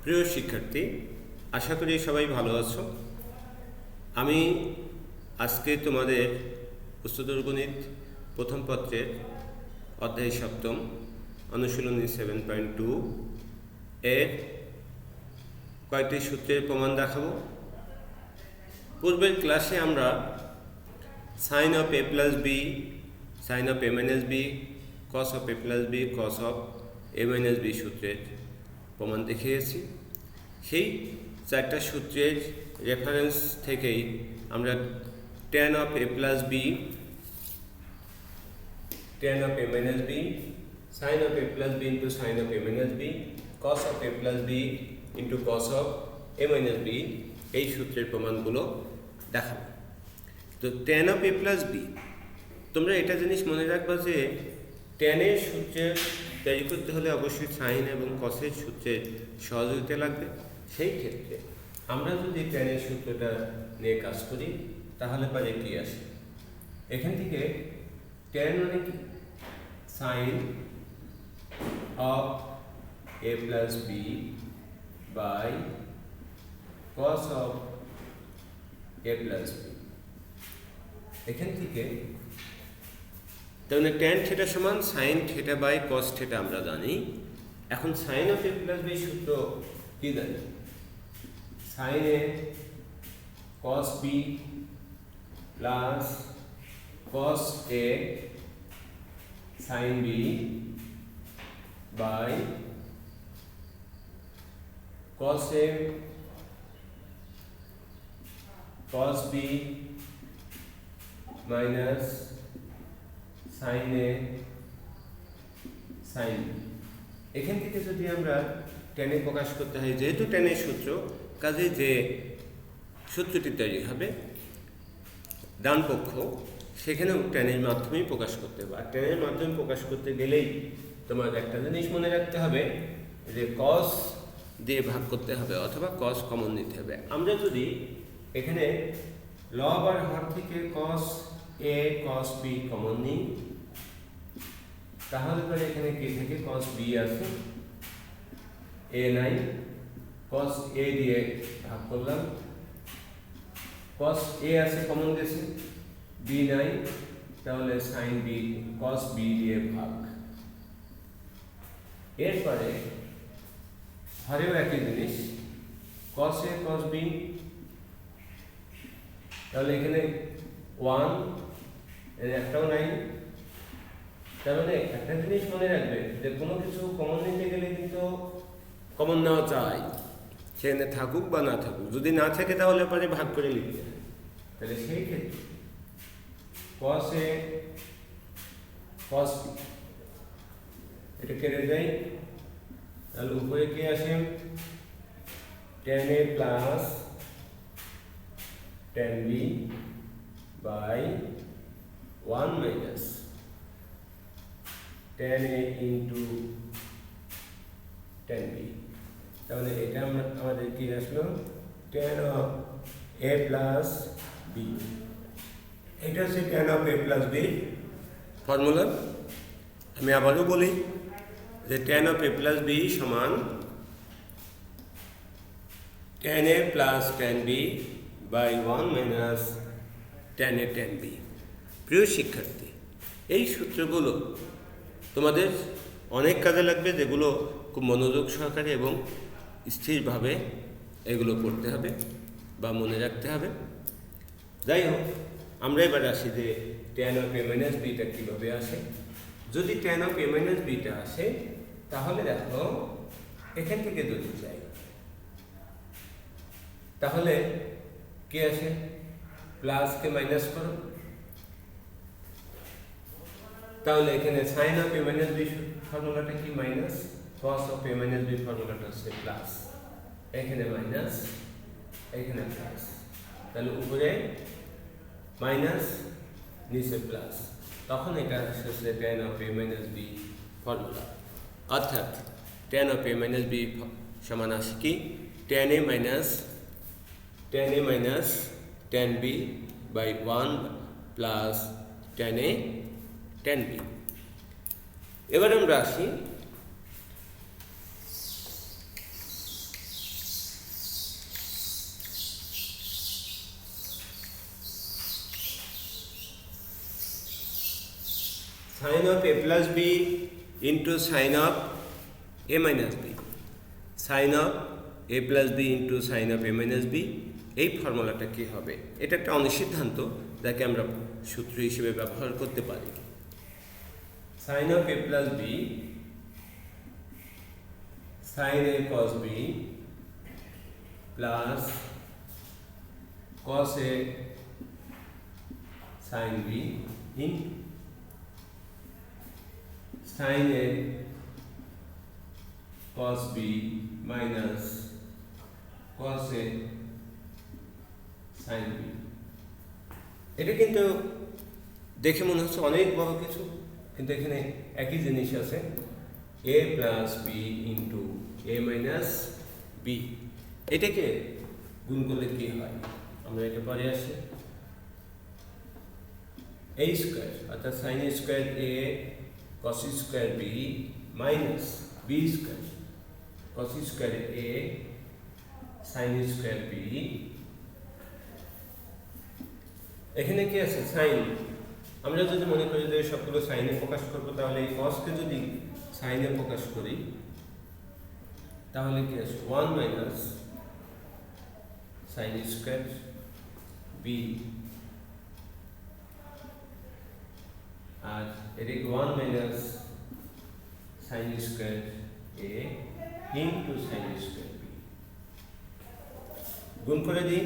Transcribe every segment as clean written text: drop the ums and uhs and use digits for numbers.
প্রিয় শিক্ষার্থী, আশা করি সবাই ভালো আছো। আমি আজকে তোমাদের উচ্চতর গণিত প্রথম পত্রের অধ্যায় 7 অনুশীলনী 7.2 এর কয়েকটি সূত্রের প্রমাণ দেখাবো। পূর্বের ক্লাসে আমরা sine of A plus b, sine of A minus b, cos of A plus b, cos of A minus b সূত্রের প্রমাণ দেখিয়েছি। সেই চারটা সূত্রের রেফারেন্স থেকেই আমরা tan of A plus b, tan of A minus b, sine of A plus b into sine of A minus b, cos of A plus b into cos of A minus b এই সূত্রের প্রমাণগুলো দেখাবো। তো tan of A plus b, তোমরা এটা জিনিস মনে রাখবা যে ট্যানের সূত্রের তৈরি করতে হলে অবশ্যই সাইন এবং কসের সূত্রের সহযোগিতা লাগবে। সেই ক্ষেত্রে আমরা যদি ট্যানের সূত্রটা নিয়ে কাজ করি তাহলে পরে কি আসে? এখান থেকে ট্যান মানে কি? Sine of A plus b by cos of A plus b. এখান থেকে তাহলে ট্যান থিটা সমান sine theta by cos theta আমরা জানি। এখন sine of A plus b সূত্র কি জানি? Sine a cos b plus cos a sine b by cos a cos b minus sine a sine b. এখান থেকে যদি আমরা টেনে প্রকাশ করতে হয়, যেহেতু টেনের সূত্র, কাজে যে সূত্রটি তৈরি হবে ডান পক্ষ সেখানেও টেনের মাধ্যমেই প্রকাশ করতে হবে। আর টেনের মাধ্যমে প্রকাশ করতে গেলেই তোমার একটা জিনিস মনে রাখতে হবে যে কস দিয়ে ভাগ করতে হবে অথবা কস কমন নিতে হবে। আমরা যদি এখানে লব আর হর থেকে কস এ কস বি কমন নিই তাহলে পরে এখানে কি থেকে কস বি আছে, এ নাই, কস এ দিয়ে ভাগ করলাম, কস এ আছে কমন গেছে, বি নাই, তাহলে সাইন বি কস বি দিয়ে ভাগ। এরপরে হরেও একই জিনিস, কস এ কস বি, তাহলে এখানে 1 এর একটাও নাই। তার মানে একটা জিনিস মনে রাখবে যে কোনো কিছু কমন নিতে গেলে কিন্তু কমন নেওয়া চাই, সেখানে থাকুক বা না থাকুক। যদি না থাকে তাহলে পরে ভাগ করে লিখতে হবে। তাহলে সেই ক্ষেত্রে কস এ কস বি এটা কেটে দেয়, তাহলে উপরে কি আসে? tan a plus tan b by 1 minus tan a into tan b। তাহলে এটা আমাদের কি আসলো? tan of a plus b। এটা হচ্ছে tan of a plus b formula. আমি আবারও বলি যে tan of a plus b সমান tan a plus tan b by 1 minus tan a tan b। প্রিয় শিক্ষার্থী, এই সূত্রগুলো তোমাদের অনেক কাজে লাগবে, যেগুলো খুব মনোযোগ সহকারে এবং স্থিরভাবে এগুলো পড়তে হবে বা মনে রাখতে হবে। যাই হোক, আমরা এবার আসি যে tan of a minus beta কীভাবে আসে। যদি tan of a minus beta আসে তাহলে দেখো এখান থেকে যদি যাই তাহলে কি আসে? প্লাসকে মাইনাস করো, তাহলে এখানে sine of A minus b ফর্মুলাটা কি? Minus. Cos of A minus b ফর্মুলাটা হচ্ছে প্লাস। এখানে মাইনাস, এখানে প্লাস, তাহলে উপরে মাইনাস নিচে প্লাস, তখন এটা আসলে tan of A minus b formula. অর্থাৎ tan of A minus b সমান আসে কি? tan a minus tan b by 1 plus tan a tan b। এবার আমরা আসি sine of A plus b into sine of A minus b, sine of A plus b into sine of A minus b, এই ফর্মুলাটা কী হবে? এটা একটা অনিসিদ্ধান্ত যাকে আমরা সূত্র হিসেবে ব্যবহার করতে পারি। Sine of A plus b sine a cos b plus cos a sine b in sine a cos b minus cos a sin b। এটা কিন্তু দেখে মনে হচ্ছে অনেক বড় কিছু, কিন্তু এখানে একই জিনিস আছে, a plus b into a minus b. এটাকে গুণ করলে কি হয়? আমরা এটা পরে আসি। a স্কোয়ার অর্থাৎ sine square a cos square b minus b square cos square a sin square b। এখানে কি আছে? সাইন। আমরা যদি মনে করি যে সবগুলো সাইনে প্রকাশ করব, তাহলে এই cos কে যদি সাইনে প্রকাশ করি তাহলে কি আছে? 1 মাইনাস sin স্কয়ার b, আর এদিকে 1 minus sin square a into sin square b। গুণ করে দিই,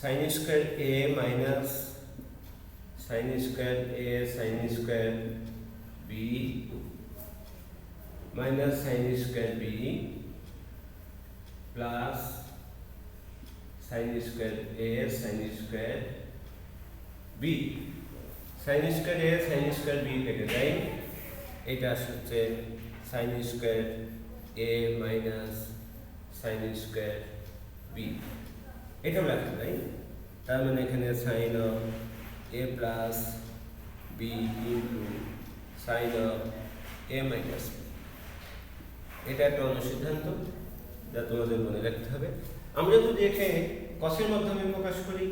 sin square a minus sin square a sin square b minus sin square b plus sin square a sin square b। sin square a sin square b কেটে যায়, এটা হচ্ছে sin square a minus sin square b। এটাও লেখা যায়, তার মানে এখানে sin of a plus b into sin of a minus b। এটা একটা অনুসিদ্ধান্ত যা তোমাদের মনে রাখতে হবে। আমরা যদি এখানে cos-এর মাধ্যমে প্রকাশ করি,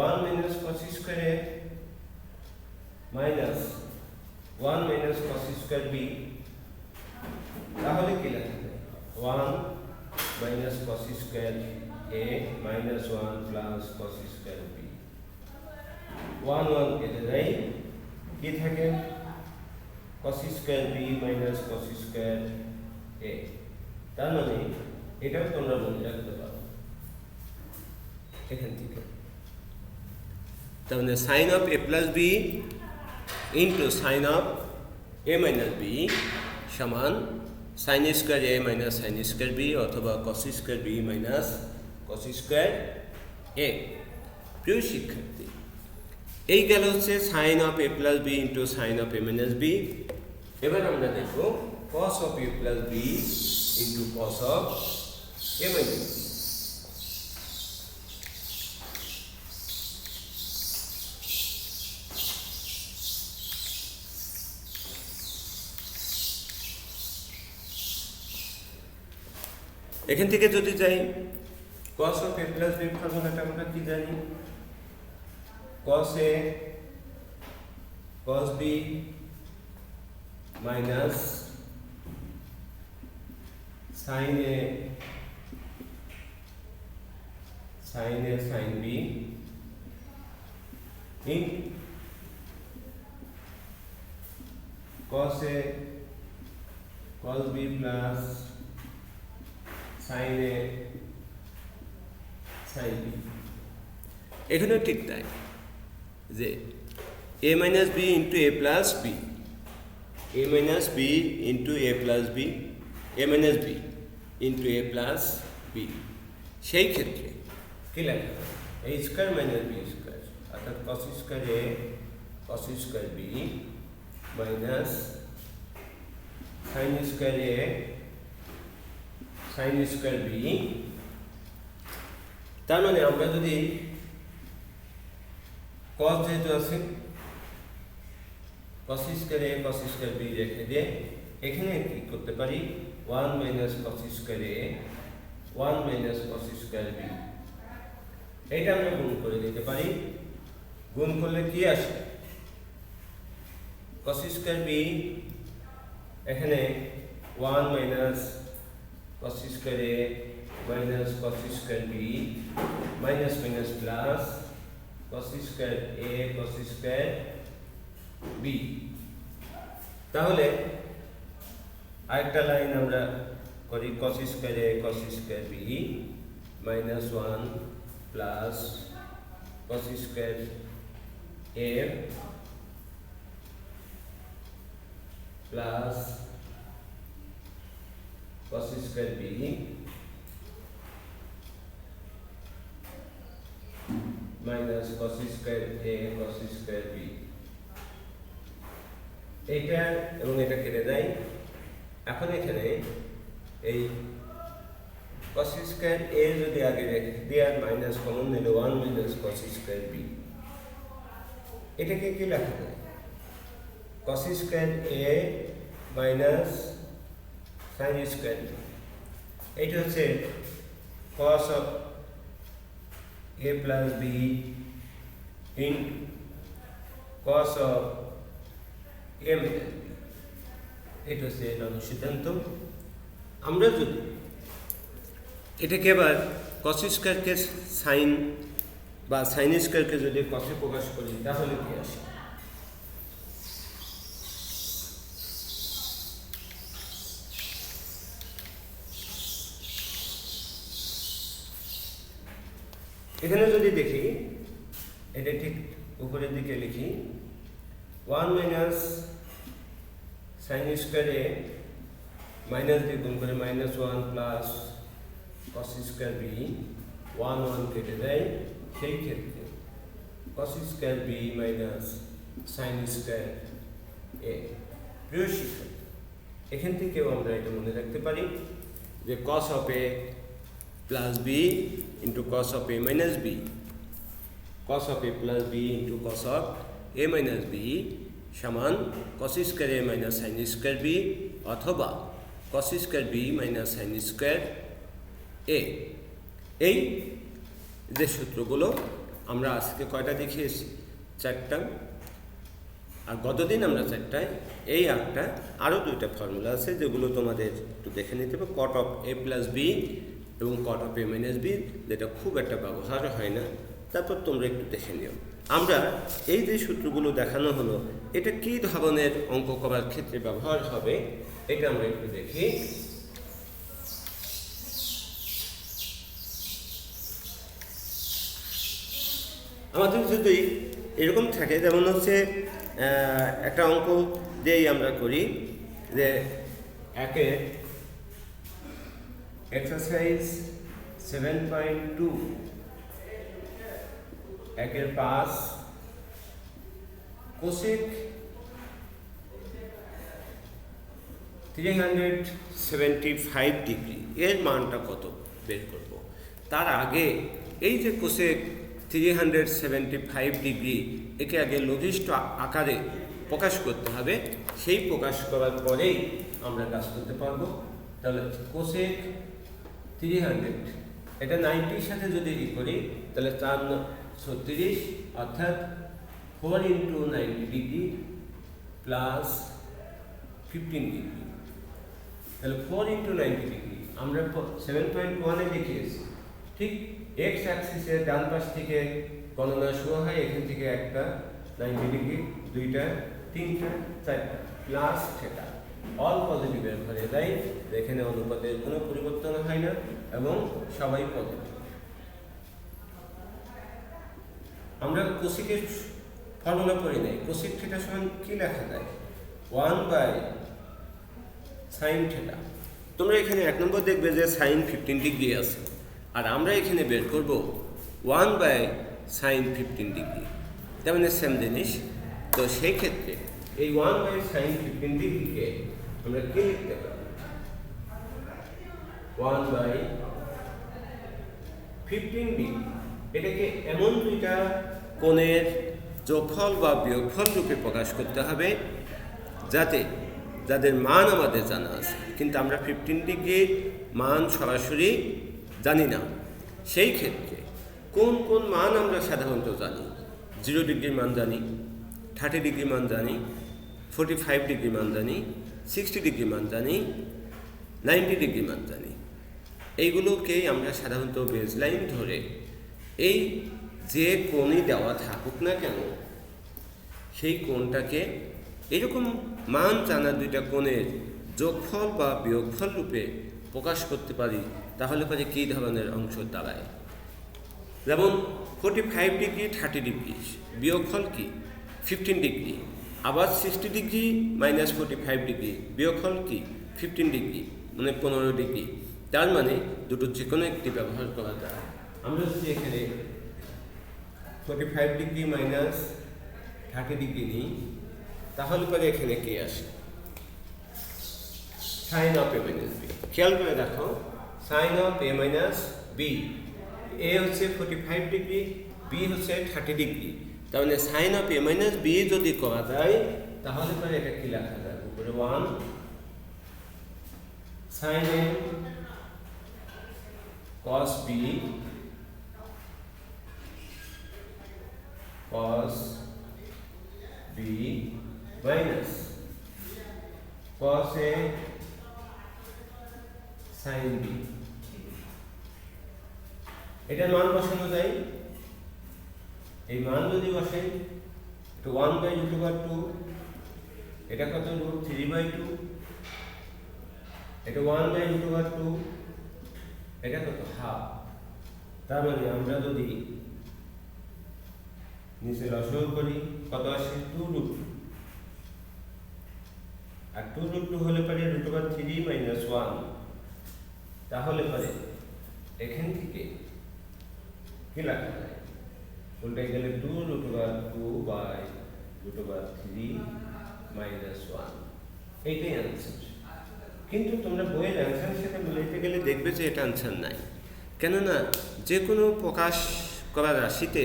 1 minus cos square a minus 1 minus cos square b, তাহলে কি লেখা যায়? 1 minus cos square a minus 1 plus cos square b। 1 1 কেটে যায়, কি থাকে? cos square b minus cos square a। তার মানে এটাও তোমরা মনে রাখতে পারো এখান থেকে। তার মানে sine of A plus b into sine of A minus b সমান sin square a minus sin square b অথবা cos square b minus cos square a। প্রিয় শিক্ষার্থী, এই গেল হচ্ছে sin of a plus b into sine of a minus b। এবার আমরা দেখব cos of a plus b into cos of a minus b। এখান থেকে যদি যাই, cos of a plus b ফর্মুলাটা আমরা কি জানি? cos a cos b minus sin a sin b in cos a cos b plus sin a sin b। এখানেও ঠিক তাই, যে a minus b into a plus b, a minus b into a plus b, a minus b into a plus b। সেই ক্ষেত্রে কি লেখা? a square minus b square অর্থাৎ cos square a cos square b minus sin square a sin square b। তার মানে আমরা যদি cos যেহেতু আছে, cos square a cos square b রেখে দিয়ে এখানে কি করতে পারি? 1 minus cos square a 1 minus cos square b, এটা আমরা গুণ করে দিতে পারি। গুণ করলে কি আসে? cos স্কয়ার বি এখানে 1 minus cos square A minus cos square b minus minus plus cos square a cos square b. তাহলে আরেকটা লাইন আমরা করি cos square a cos square b minus 1 plus cos square a plus cos square b minus cos square a cos square b. এইটা এবং এটা কেটে দেয়। এখন এখানে এই cos স্কয়ার এ যদি আগে রেখে দিয়ে আর মাইনাস কমন নিলে 1 মাইনাস cos স্কয়ার বি, এটাকে কি লেখা যায়? cos স্কয়ার এ মাইনাস sin স্কয়ার বি। এটা হচ্ছে cos of a plus B in cos of a minus B. এটা হচ্ছে সিদ্ধান্ত। আমরা যদি এটাকে এবার cos স্কয়ারকে সাইন বা সাইন স্কয়ারকে যদি cos-এ প্রকাশ করি তাহলে কি আসে? এখানে যদি দেখি এটা ঠিক উপরের দিকে লিখি 1 মাইনাস সাইন স্কয়ারে মাইনাস দিয়ে গুণ করে minus 1 plus cos square b 1 1 কেটে দেয়। সেই ক্ষেত্রে cos square b minus sine square a. প্রিয় শিক্ষক, এখান থেকেও আমরা এটা মনে রাখতে পারি যে cos of A plus b into cos of A minus b, cos of A plus b into cos of A minus b সমান cos স্কয়ার এ মাইনাস সাইন স্কয়ার বি অথবা cos square b minus sine square a. এই যে সূত্রগুলো আমরা আজকে কয়টা দেখিয়েছি? 4টা। আর গতদিন আমরা 4টায়, এই 8টা আরও 2টা ফর্মুলা আছে যেগুলো তোমাদের একটু দেখে নিতে হবে। cot of A plus B এবং cot of A minus B, যেটা খুব একটা ব্যবহার হয় না, তারপর তোমরা একটু দেখে নিও। আমরা এই যে সূত্রগুলো দেখানো হলো এটা কী ধরনের অঙ্ক করার ক্ষেত্রে ব্যবহার হবে এটা আমরা একটু দেখি। আমাদের যদি এরকম থাকে, যেমন হচ্ছে একটা অঙ্ক যেই আমরা করি যে একে এক্সারসাইজ 7.2 একের 5 কোসেক 375 ডিগ্রি এর মানটা কত বের করব। তার আগে এই যে কোসেক 375 ডিগ্রি একে আগে লঘিষ্ঠ আকারে প্রকাশ করতে হবে। সেই প্রকাশ করার পরেই আমরা কাজ করতে পারবো। তাহলে কোসেক 300 এটা 90-র সাথে যদি করি তাহলে 436 অর্থাৎ 4 ইন্টু 90 ডিগ্রি প্লাস 15 ডিগ্রি। তাহলে 4 ইন্টু 90 ডিগ্রি আমরা 7.1-এ দেখিয়েছি। ঠিক এক্স অ্যাক্সিসের ডান পাশ থেকে গণনা শুরু হয়, এখান থেকে একটা 90 ডিগ্রি, 2টা, 3টা, 4টা প্লাস থেটা অল পজিটিভের ঘরে দেয়। এখানে অনুপাতের কোনো পরিবর্তন হয় না এবং সবাই পজিটিভ। আমরা কোসেকের ফর্মুলা পড়ি নাই। কোসেক থেটা সমান কি লেখা যায়? 1/sin theta. তোমরা এখানে 1 নম্বর দেখবে যে sin 15 ডিগ্রি আছে, আর আমরা এখানে বের করব 1/sin 15 ডিগ্রি, তার মানে সেম জিনিস। তো সেই ক্ষেত্রে এই 1/sin 15 ডিগ্রিকে আমরা কি লিখতে পারি? 1/15 ডিগ্রি। এটাকে এমন দুইটা কোণের যোগফল বা বিয়োগফল রূপে প্রকাশ করতে হবে যাদের মান আমাদের জানা আছে, কিন্তু আমরা 15 ডিগ্রির মান সরাসরি জানি না। সেই ক্ষেত্রে কোন কোন মান আমরা সাধারণত জানি? 0 ডিগ্রির মান জানি, 30 ডিগ্রির মান জানি, 45 ডিগ্রি মান জানি, 60 ডিগ্রি মান জানি, 90 ডিগ্রি মান জানি। এইগুলোকেই আমরা সাধারণত বেজলাইন ধরে এই যে কোণই দেওয়া থাকুক না কেন সেই কোণটাকে এরকম মান জানা দুইটা কোণের যোগফল বা বিয়োগফল রূপে প্রকাশ করতে পারি। তাহলে পরে কী ধরনের অংশ দাঁড়ায়? যেমন 45 ডিগ্রি 30 ডিগ্রি বিয়োগফল কি 15 ডিগ্রি, আবার 60 ডিগ্রি মাইনাস 45 ডিগ্রি বিয়োগফল কি 15 ডিগ্রি, মানে 15 ডিগ্রি। তার মানে দুটো যে কোনো একটি ব্যবহার করা যায়। আমরা যদি এখানে 45 ডিগ্রি মাইনাস 30 ডিগ্রি নিই তাহলে পরে এখানে কি আসে? Sine of A minus b. খেয়াল করে দেখো, sine of A minus b, a হচ্ছে 45 ডিগ্রি, বি হচ্ছে 30 ডিগ্রি। তার মানে sine of A minus b যদি করা যায় তাহলে পরে এটা কি লেখা যায়? উপরে 1 sign a cos b cos b minus cos a sin b। এটার মান বসানো যায়। এই মান যদি বসাই তো 1/√2, এটা কত? √3/2, এটা 1/√2, এটা কত? হাফ। তার মানে আমরা যদি নিচে লসাগু করি কত আসে? 2√2, আর 2√2 হলে পরে √3 - 1, তাহলে পরে এখান থেকে কি লেখা যায়? উল্টে গেলে 2√2/√3 - 1, এইটাই আনসার। কিন্তু তোমরা বইয়ের অ্যান্সারের সাথে মিলাইতে গেলে দেখবে যে এটা আনসার নাই। কেননা যে কোনো প্রকাশ করা রাশিতে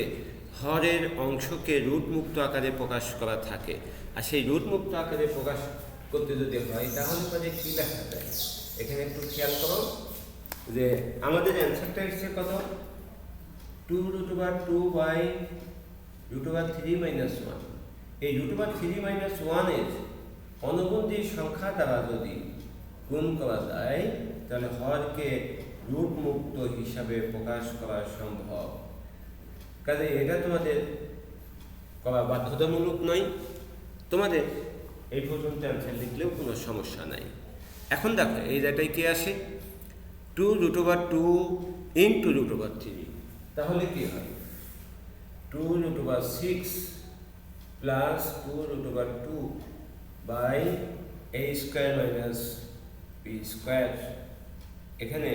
হরের অংশকে রুট মুক্ত আকারে প্রকাশ করা থাকে, আর সেই রুট মুক্ত আকারে প্রকাশ করতে যদি হয় তাহলে পরে কী লেখা যায়? এখানে একটু খেয়াল করো যে আমাদের অ্যান্সারটা এসছে কত? 2√2/√3 - 1। এই √3 - 1 এর অনুবন্ধী সংখ্যা দ্বারা যদি গুণ করা যায় তাহলে হরকে রুট মুক্ত হিসাবে প্রকাশ করা সম্ভব। কাজে এটা তোমাদের করা বাধ্যতামূলক নয়, তোমাদের এই পর্যন্ত অ্যান্সার লিখলেও কোনো সমস্যা নাই। এখন দেখো এই জায়গাটায় কি আসে? 2√2 × √3, তাহলে কি হয়? 2√6 প্লাস 2√2/a² - b²। এখানে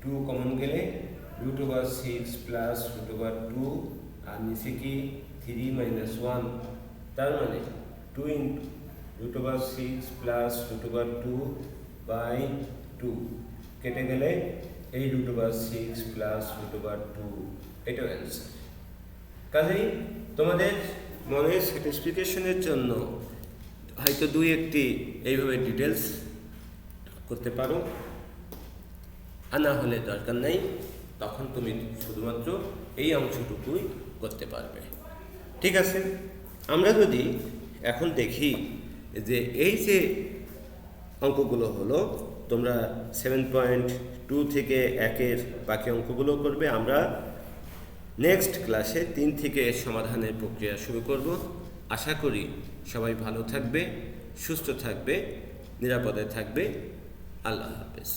2 কমন গেলে √6 প্লাস √2 আর নিচে কি 3 - 1, তার মানে 2 × √6 প্লাস √2/2 কেটে গেলে এই √6 প্লাস √2, এটাও অ্যান্সার। কাজেই তোমাদের মনের স্যাটিসফিকেশনের জন্য হয়তো 2-1টি এইভাবে ডিটেলস করতে পারো, আর না হলে দরকার নেই, তখন তুমি শুধুমাত্র এই অংশটুকুই করতে পারবে। ঠিক আছে, আমরা যদি এখন দেখি যে এই যে অঙ্কগুলো হলো, তোমরা 7.2 থেকে 1-এর বাকি অঙ্কগুলো করবে। আমরা নেক্সট ক্লাসে 3 থেকে সমাধানের প্রক্রিয়া শুরু করব। আশা করি সবাই ভালো থাকবে, সুস্থ থাকবে, নিরাপদে থাকবে। আল্লাহ হাফেজ।